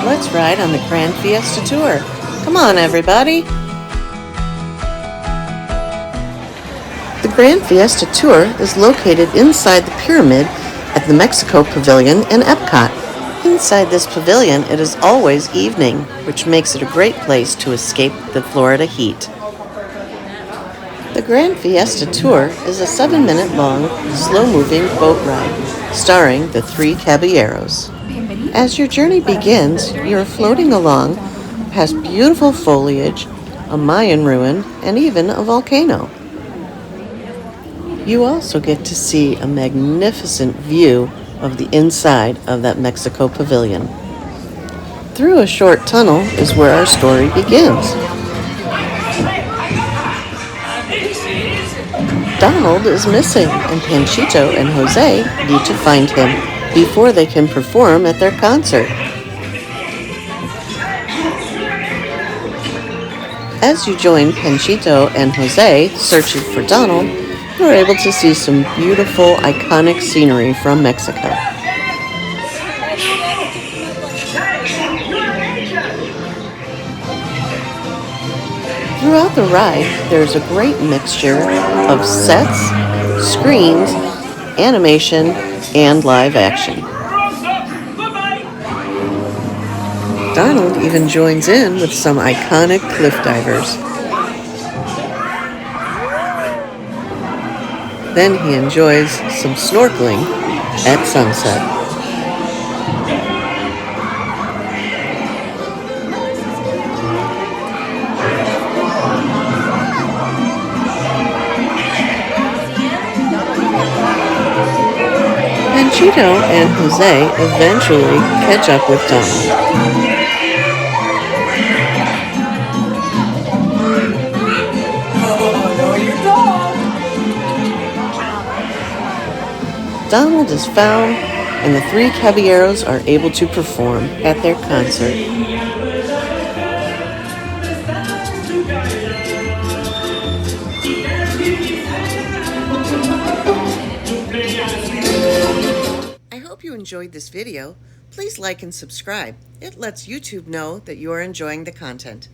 Let's ride on the Gran Fiesta tour. Come on, everybody. The Gran Fiesta tour is located inside the pyramid at the Mexico Pavilion in Epcot. Inside this pavilion, it is always evening, which makes it a great place to escape the Florida heat. The Gran Fiesta tour is a 7-minute long, slow-moving boat ride, starring the three caballeros. As your journey begins, you're floating along past beautiful foliage, a Mayan ruin, and even a volcano. You also get to see a magnificent view of the inside of that Mexico Pavilion. Through a short tunnel is where our story begins. Donald is missing, and Panchito and Jose need to find him before they can perform at their concert. As you join Panchito and Jose searching for Donald, you're able to see some beautiful, iconic scenery from Mexico. Throughout the ride, there's a great mixture of sets, screens, animation, and live action. Donald even joins in with some iconic cliff divers. Then he enjoys some snorkeling at sunset. Panchito and Jose eventually catch up with Donald. Donald is found, and the three caballeros are able to perform at their concert. I hope you enjoyed this video. Please like and subscribe. It lets YouTube know that you are enjoying the content.